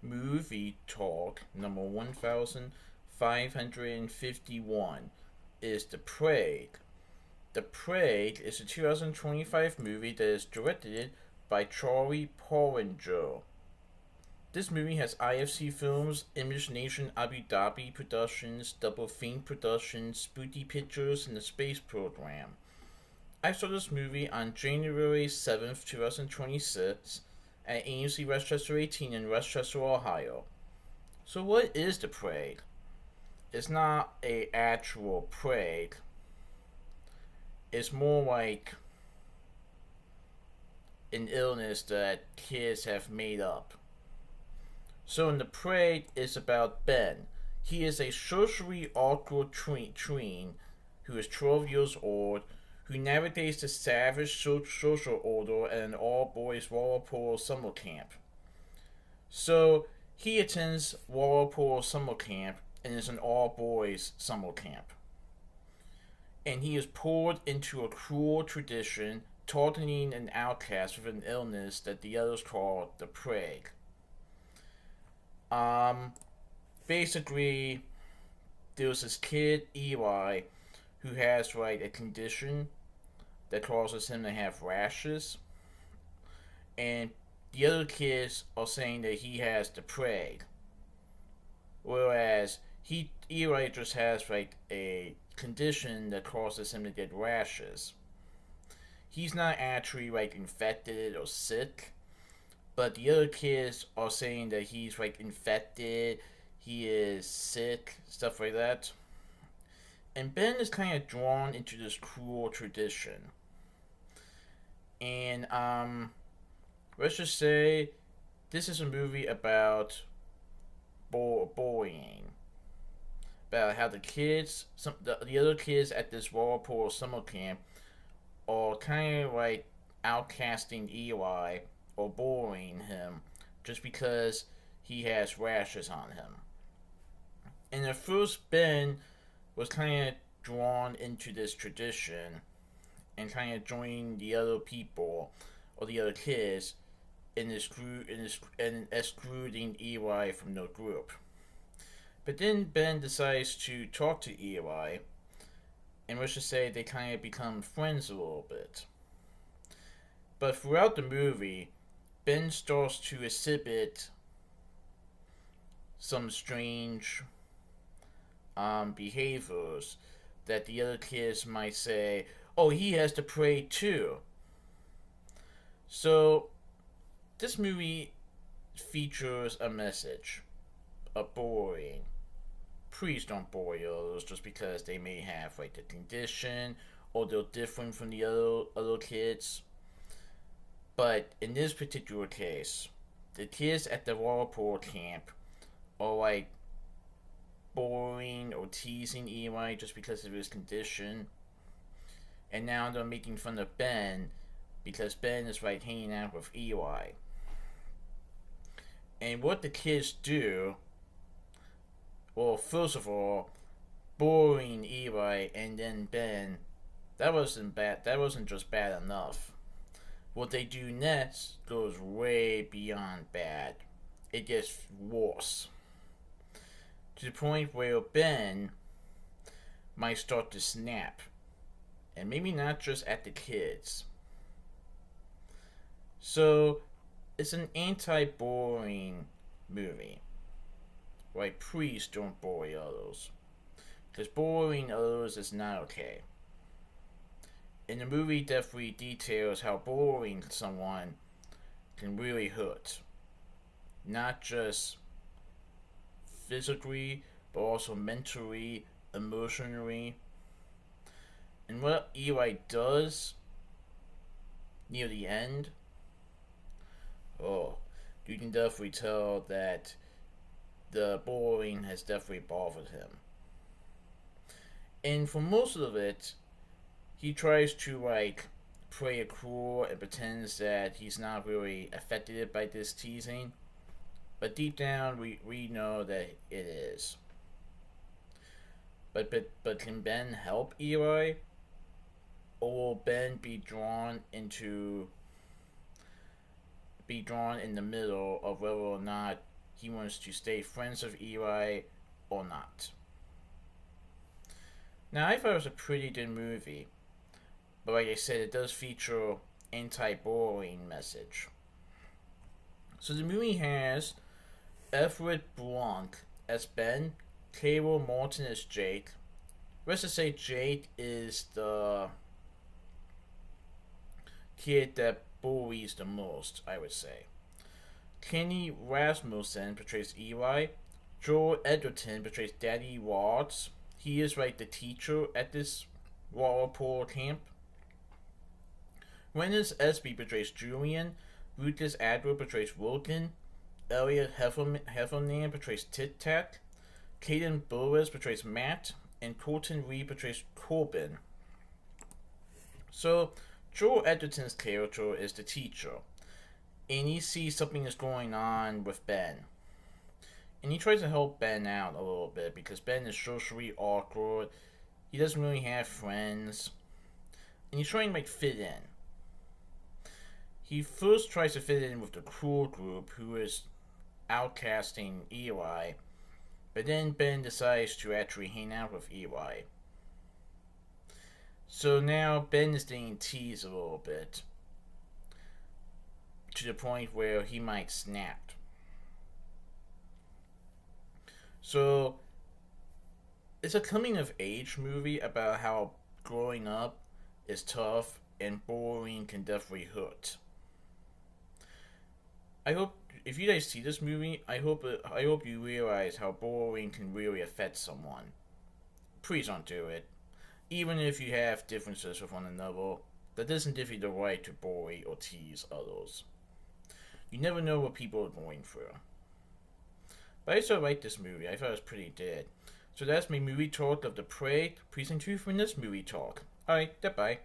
Movie Talk number 1551 is The Prague. The Prague is a 2025 movie that is directed by Charlie Pollinger. This movie has IFC Films, Image Nation Abu Dhabi Productions, Doublethink Productions, Spooky Pictures, and the Space Program. I saw this movie on January 7th, 2026 at AMC Westchester 18 in Westchester, Ohio. So what is the plague? It's not a actual plague. It's more like an illness that kids have made up. So in the plague, it's about Ben. He is a socially awkward tween who is 12 years old, who navigates the savage social order at an all-boys Walpole summer camp. So he attends Walpole summer camp and is an all-boys summer camp. And he is pulled into a cruel tradition, targeting an outcast with an illness that the others call the plague. Basically, there's this kid, Eli, who has like a condition that causes him to have rashes, and the other kids are saying that he has the plague, whereas Eli just has like a condition that causes him to get rashes. He's not actually like infected or sick, but the other kids are saying that he's like infected, he is sick, stuff like that. And Ben is kind of drawn into this cruel tradition. And let's just say this is a movie about bullying, about how the other kids at this Walpole summer camp are kind of like outcasting Eli or bullying him just because he has rashes on him. And at first, Ben was kind of drawn into this tradition and kind of joining the other people or the other kids in excluding Eli from the group. But then Ben decides to talk to Eli, and let's just say they kind of become friends a little bit. But throughout the movie, Ben starts to exhibit some strange behaviors that the other kids might say, oh, he has to pray too. So, this movie features a message of bullying. Please don't bully others just because they may have like the condition or they're different from the other kids. But in this particular case, the kids at the Walpole camp are like bullying or teasing Eli just because of his condition. And now they're making fun of Ben because Ben is like hanging out with Eli. And what the kids do, well, first of all, bullying Eli and then Ben, that wasn't bad. That wasn't just bad enough. What they do next goes way beyond bad. It gets worse. To the point where Ben might start to snap. And maybe not just at the kids. So, it's an anti-bullying movie. Like, please don't bully others. Because bullying others is not okay. And the movie definitely details how bullying someone can really hurt. Not just physically, but also mentally, emotionally. And what Eli does near the end, oh, you can definitely tell that the bullying has definitely bothered him. And for most of it, he tries to like play it cool and pretends that he's not really affected by this teasing. But deep down, we know that it is. But can Ben help Eli? Or will Ben be drawn in the middle of whether or not he wants to stay friends with Eli or not. Now, I thought it was a pretty good movie, but like I said, it does feature anti-bullying message. So the movie has Everett Blanc as Ben, Carol Martin as Jake. Let's just say Jake is the kid that bullies the most, I would say. Kenny Rasmussen portrays Eli. Joel Edgerton portrays Daddy Watts. He is like the teacher at this water camp. Rennes Esby portrays Julian. Lucas Adler portrays Wilton. Elliot Heffernan portrays Tit Tat. Caden Burris portrays Matt. And Colton Reed portrays Corbin. So, Joel Edgerton's character is the teacher, and he sees something is going on with Ben. And he tries to help Ben out a little bit because Ben is socially awkward. He doesn't really have friends. And he's trying to fit in. He first tries to fit in with the cool group who is outcasting Eli. But then Ben decides to actually hang out with Eli. So now Ben is being teased a little bit. To the point where he might snap. So, it's a coming of age movie about how growing up is tough and bullying can definitely hurt. I hope if you guys see this movie, I hope you realize how bullying can really affect someone. Please don't do it. Even if you have differences with one another, that doesn't give you the right to bully or tease others. You never know what people are going through. But I still like this movie. I thought it was pretty good. So that's my movie talk of The Prey. Please tune in for this movie talk. Alright, goodbye.